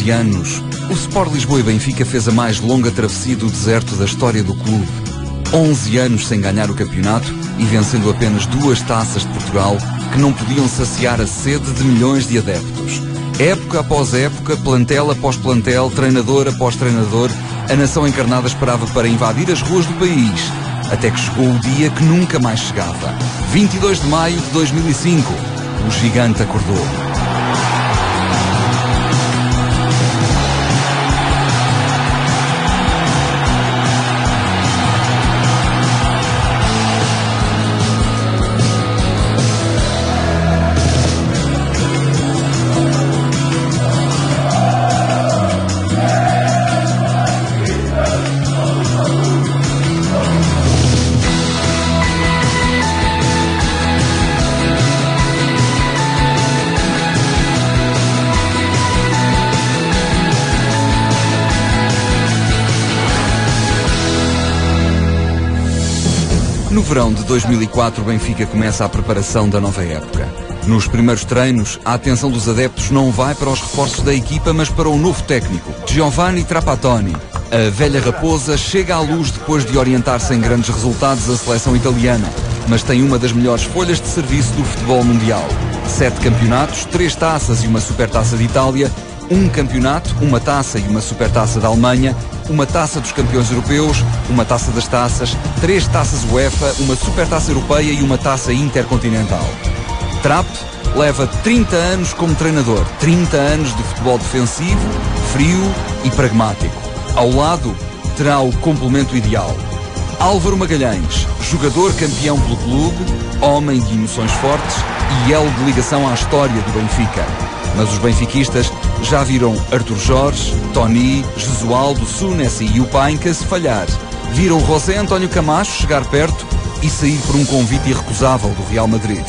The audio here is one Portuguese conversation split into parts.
11 anos, o Sport Lisboa e Benfica fez a mais longa travessia do deserto da história do clube. 11 anos sem ganhar o campeonato e vencendo apenas 2 taças de Portugal que não podiam saciar a sede de milhões de adeptos. Época após época, plantel após plantel, treinador após treinador, a nação encarnada esperava para invadir as ruas do país, até que chegou o dia que nunca mais chegava. 22 de maio de 2005, o gigante acordou. No verão de 2004, o Benfica começa a preparação da nova época. Nos primeiros treinos, a atenção dos adeptos não vai para os reforços da equipa, mas para o novo técnico, Giovanni Trapattoni. A velha raposa chega à luz depois de orientar sem grandes resultados a seleção italiana, mas tem uma das melhores folhas de serviço do futebol mundial. 7 campeonatos, 3 taças e uma supertaça de Itália, 1 campeonato, uma taça e uma supertaça da Alemanha, uma taça dos campeões europeus, uma taça das taças, 3 taças UEFA, uma supertaça europeia e uma taça intercontinental. Trapp leva 30 anos como treinador, 30 anos de futebol defensivo, frio e pragmático. Ao lado, terá o complemento ideal. Álvaro Magalhães, jogador campeão pelo clube, homem de emoções fortes e elo de ligação à história do Benfica. Mas os benfiquistas já viram Artur Jorge, Tony, Jesualdo, Súnez e Yupainkas falhar. Viram José António Camacho chegar perto e sair por um convite irrecusável do Real Madrid.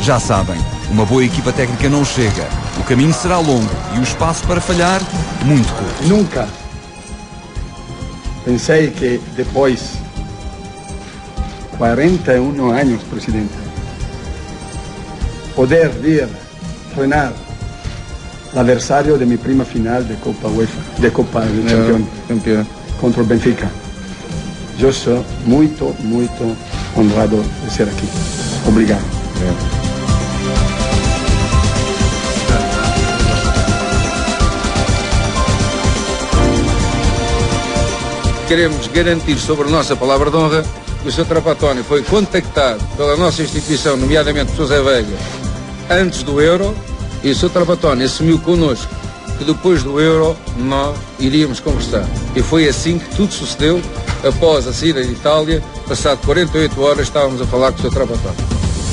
Já sabem, uma boa equipa técnica não chega. O caminho será longo e o espaço para falhar muito curto. Nunca pensei que depois 41 anos, presidente, poder vir treinar l'avversario de mi prima final de Copa UEFA, de Copa de Campeão, contra o Benfica. Eu sou muito honrado de ser aqui. Obrigado. Queremos garantir sobre a nossa palavra de honra que o Sr. Trapattoni foi contactado pela nossa instituição, nomeadamente por José Veiga, antes do Euro, e o Sr. Trapattoni assumiu connosco que depois do Euro nós iríamos conversar. E foi assim que tudo sucedeu. Após a saída de Itália, passado 48 horas, estávamos a falar com o Sr. Trapattoni.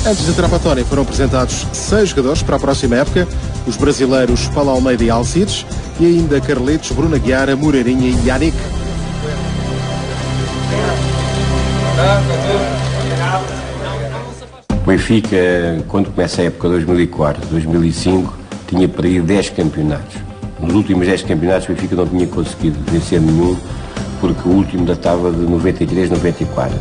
Antes de Trapattoni foram apresentados 6 jogadores para a próxima época, os brasileiros Paulo Almeida e Alcides, e ainda Carletos, Bruno Aguiar, Moreirinha e Yannick. O Benfica, quando começa a época 2004-2005, tinha perdido 10 campeonatos. Nos últimos 10 campeonatos o Benfica não tinha conseguido vencer nenhum, porque o último datava de 93-94.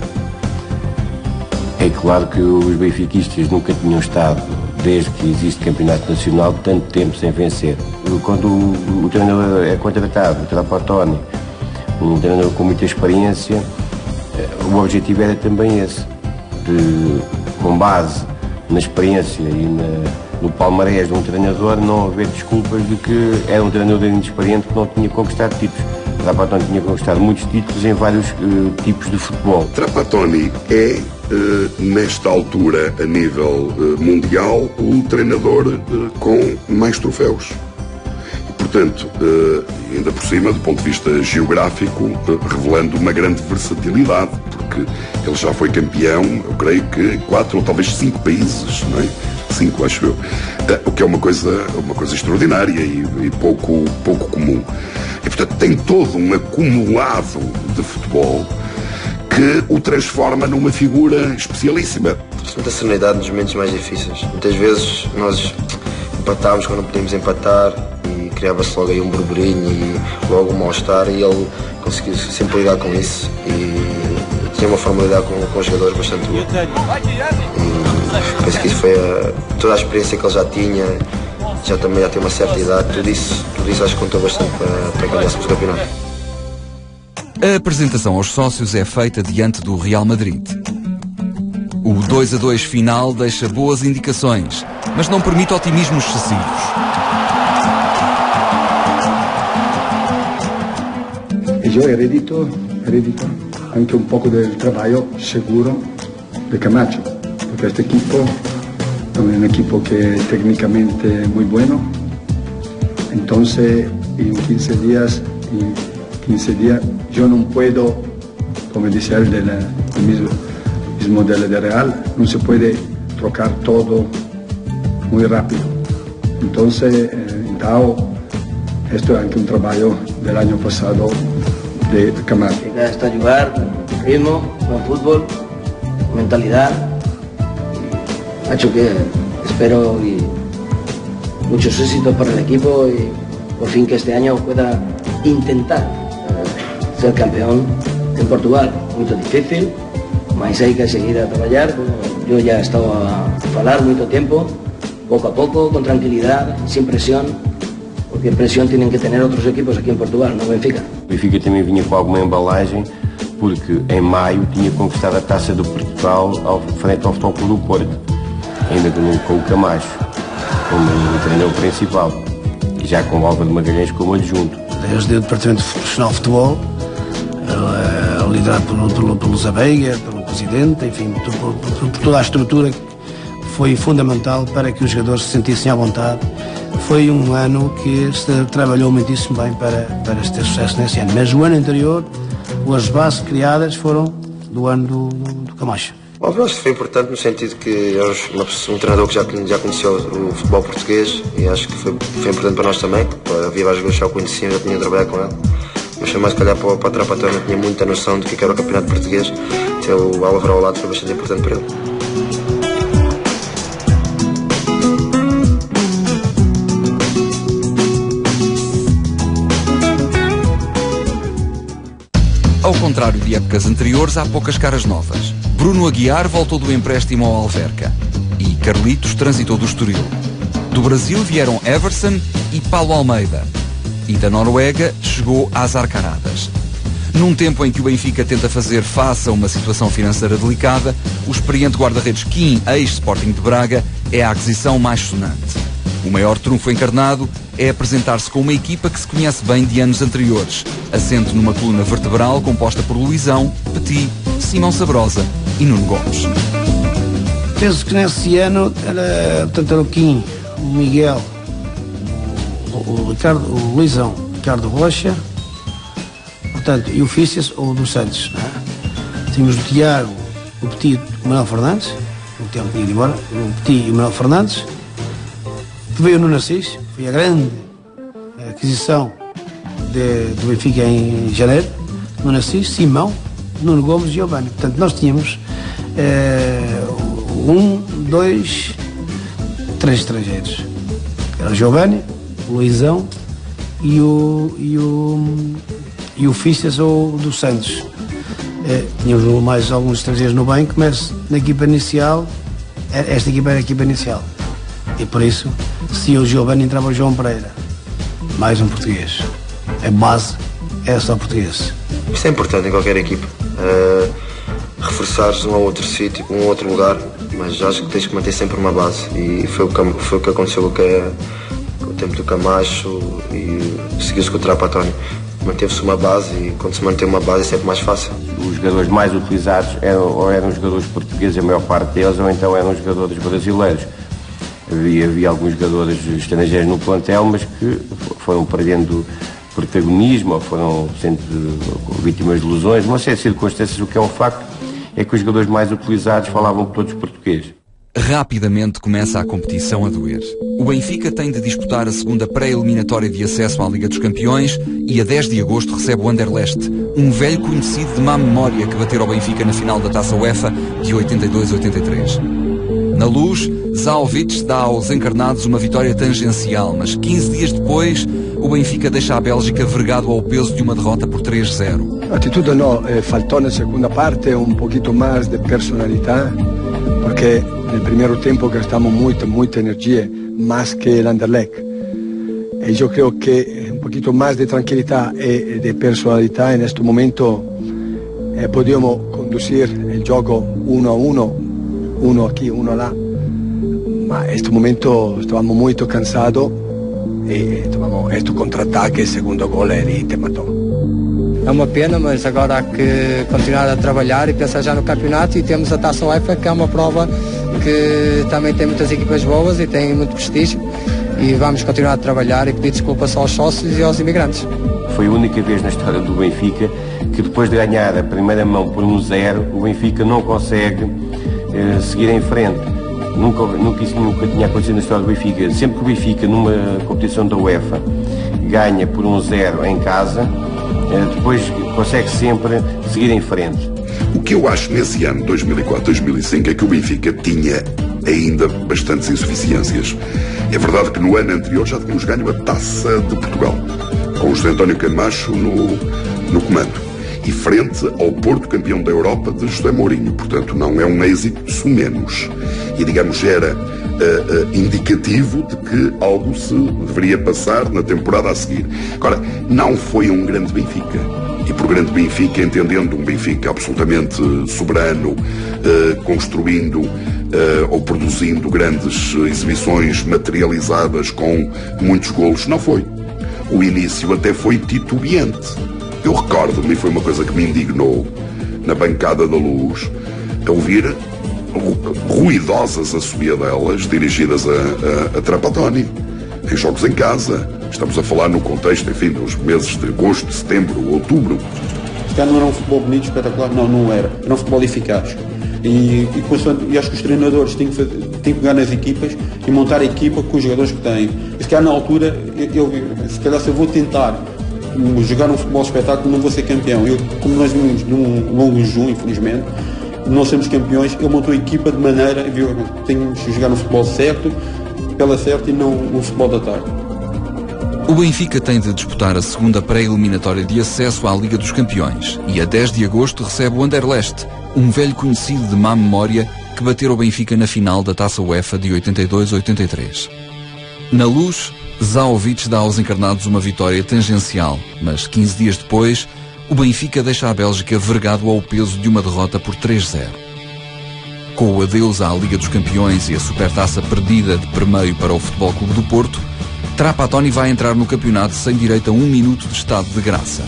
É claro que os benfiquistas nunca tinham estado, desde que existe campeonato nacional, tanto tempo sem vencer. Quando o treinador é contratado, o Trapattoni, um treinador com muita experiência, o objetivo era também esse, de, com base na experiência e no palmarés de um treinador, não haver desculpas de que era um treinador inexperiente que não tinha conquistado títulos. Trapattoni tinha conquistado muitos títulos em vários tipos de futebol. Trapattoni é, nesta altura, a nível mundial, o treinador com mais troféus. Portanto, ainda por cima, do ponto de vista geográfico, revelando uma grande versatilidade, porque ele já foi campeão, eu creio que 4 ou talvez 5 países, não é? 5, acho eu. O que é uma coisa extraordinária e pouco comum. E, portanto, tem todo um acumulado de futebol que o transforma numa figura especialíssima. Muita serenidade nos momentos mais difíceis. Muitas vezes nós empatávamos quando não podíamos empatar, criava-se logo aí um burburinho e logo um mal-estar, e ele conseguiu sempre lidar com isso e tinha uma forma de lidar com os jogadores bastante boa. E penso que isso foi toda a experiência que ele já tinha, já também já tem uma certa idade, tudo isso acho que contou bastante para ganhássemos o campeonato. A apresentação aos sócios é feita diante do Real Madrid. O 2-2 final deixa boas indicações, mas não permite otimismos excessivos. E eu heredito anche un poco del trabajo seguro de Camacho, porque este equipo es un equipo que es técnicamente muy bueno. Entonces, en 15 días yo no puedo, como dice él, mismo del Real, no se puede trocar todo muy rápido. Entonces, esto es anche un trabajo del año pasado de Camacho. Está jugar, ritmo, buen fútbol, mentalidad. Ha hecho que espero muchos éxitos para el equipo y por fin que este año pueda intentar ser campeón en Portugal. Muy difícil, mas hay que seguir a trabajar. Yo ya he estado a hablar mucho tiempo, poco a poco, con tranquilidad, sin presión, porque presión tienen que tener otros equipos aquí en Portugal, no Benfica. O Benfica também vinha com alguma embalagem, porque em maio tinha conquistado a Taça do Portugal frente ao Futebol Clube do Porto, ainda com o Camacho como treinador principal, e já com o Álvaro Magalhães como adjunto. Desde o Departamento Profissional de Futebol, liderado pelo Zabeiga, pelo Presidente, enfim, por toda a estrutura que foi fundamental para que os jogadores se sentissem à vontade. Foi um ano que se trabalhou muitíssimo bem para se ter sucesso nesse ano. Mas o ano anterior, as bases criadas foram do ano do Camacho. Bom, eu acho que foi importante no sentido que é um treinador que já conheceu o futebol português e acho que foi importante para nós também, porque havia vários jogadores que já o conheciam, já tinha trabalhado com ele. Mas foi mais se calhar para a Trapatona, não tinha muita noção do que era o campeonato português. Ter o Álvaro ao lado foi bastante importante para ele. Ao contrário de épocas anteriores, há poucas caras novas. Bruno Aguiar voltou do empréstimo ao Alverca e Carlitos transitou do Estoril. Do Brasil vieram Everson e Paulo Almeida. E da Noruega chegou Azar Caradas. Num tempo em que o Benfica tenta fazer face a uma situação financeira delicada, o experiente guarda-redes Kim, ex-Sporting de Braga, é a aquisição mais sonante. O maior trunfo encarnado é apresentar-se com uma equipa que se conhece bem de anos anteriores, assente numa coluna vertebral composta por Luizão, Petit, Simão Sabrosa e Nuno Gomes. Penso que nesse ano era o Kim, o Miguel, o Ricardo, o Luizão, o Ricardo Rocha, portanto, e o Fícias ou o dos Santos. Não é? Tínhamos o Tiago, o Petit e o Manuel Fernandes, o tempo de ir embora, o Petit e o Manuel Fernandes. Veio no Assis, foi a grande aquisição do Benfica em janeiro, no Assis, Simão, Nuno Gomes e Giovanni. Portanto, nós tínhamos 3 estrangeiros. Era o Giovanni, o Luizão e o Fícias ou do Santos. Tínhamos mais alguns estrangeiros no banco, mas na equipa inicial, esta equipa era a equipa inicial. E por isso, se o Giovanni entrava o João Pereira, mais um português. A base é só português. Isso é importante em qualquer equipa. Reforçares um ou outro sítio, um ou outro lugar, mas acho que tens que manter sempre uma base. E foi o que aconteceu com o tempo do Camacho e seguiu-se com o Trapatoni. Manteve-se uma base e quando se mantém uma base é sempre mais fácil. Os jogadores mais utilizados eram jogadores portugueses, a maior parte deles, ou então eram jogadores brasileiros. Havia alguns jogadores estrangeiros no plantel, mas que foram perdendo protagonismo ou foram sendo vítimas de lesões. Uma série de circunstâncias. O que é um facto é que os jogadores mais utilizados falavam todos português. Rapidamente começa a competição a doer. O Benfica tem de disputar a segunda pré-eliminatória de acesso à Liga dos Campeões e a 10 de agosto recebe o Anderlecht, um velho conhecido de má memória que bateu ao Benfica na final da Taça UEFA de 82-83. Na Luz, Zaovic dá aos encarnados uma vitória tangencial, mas 15 dias depois, o Benfica deixa a Bélgica vergado ao peso de uma derrota por 3-0. A atitude no, faltó na segunda parte un poquito más de personalidad, porque no primeiro tempo gastamos muita energia, más que el Anderlecht. Y yo creo que un poquito más de tranquilidad y de personalidad en este momento podíamos conducir el juego 1-1, uno aquí, uno là. Ma in questo momento stavamo molto cansati e stavamo questo contra-ataque, il secondo gol e lì te matou. É uma pena, mas agora há que continuar a trabalhar e pensar já no campeonato, e temos a Taça UEFA, que é uma prova que também tem muitas equipas boas e tem muito prestígio, e vamos continuar a trabalhar e pedir desculpas aos sócios e aos imigrantes. Foi a única vez na história do Benfica que depois de ganhar a primeira mão por 1-0, o Benfica não consegue seguir em frente. Isso nunca tinha acontecido na história do Benfica. Sempre que o Benfica, numa competição da UEFA, ganha por 1-0 em casa, depois consegue sempre seguir em frente. O que eu acho nesse ano, 2004-2005, é que o Benfica tinha ainda bastantes insuficiências. É verdade que no ano anterior já tínhamos ganho a Taça de Portugal, com o José António Camacho no comando. E frente ao Porto, campeão da Europa, de José Mourinho. Portanto, não é um êxito sumenos. E, digamos, era indicativo de que algo se deveria passar na temporada a seguir. Agora, não foi um grande Benfica. E por grande Benfica, entendendo um Benfica absolutamente soberano, construindo ou produzindo grandes exibições materializadas com muitos golos, não foi. O início até foi titubeante. Eu recordo-me, foi uma coisa que me indignou na bancada da Luz, a ouvir ruidosas assobiadelas dirigidas a Trapattoni, em jogos em casa. Estamos a falar no contexto, enfim, dos meses de agosto, setembro, outubro. Se não era um futebol bonito, espetacular, não era. Era um futebol eficaz. E acho que os treinadores têm que pegar nas equipas e montar a equipa com os jogadores que têm. E se calhar na altura, se calhar se eu vou tentar jogar um futebol espetáculo, não vou ser campeão. Como nós vimos num longo junho, infelizmente, não sermos campeões, ele montou a equipa de maneira, temos que jogar no futebol certo, pela certa, e não no futebol da tarde. O Benfica tem de disputar a segunda pré-eliminatória de acesso à Liga dos Campeões e a 10 de agosto recebe o Anderlecht, um velho conhecido de má memória que bateu o Benfica na final da Taça UEFA de 82-83. Na Luz, Zaovic dá aos encarnados uma vitória tangencial, mas 15 dias depois, o Benfica deixa a Bélgica vergado ao peso de uma derrota por 3-0. Com o adeus à Liga dos Campeões e a Supertaça perdida de permeio para o Futebol Clube do Porto, Trapattoni vai entrar no campeonato sem direito a 1 minuto de estado de graça.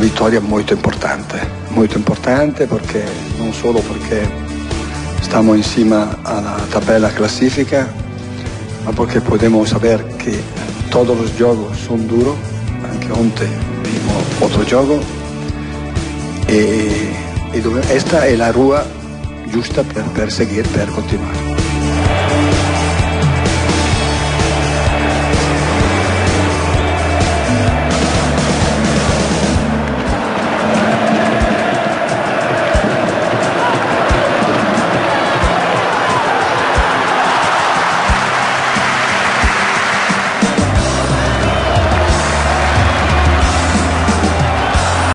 Vittoria molto importante perché non solo perché stiamo in cima alla tabella classifica, ma porque podemos saber que todos los juegos son duros. Anche ontem vimos otro juego y esta es la rúa giusta per seguir, per continuare.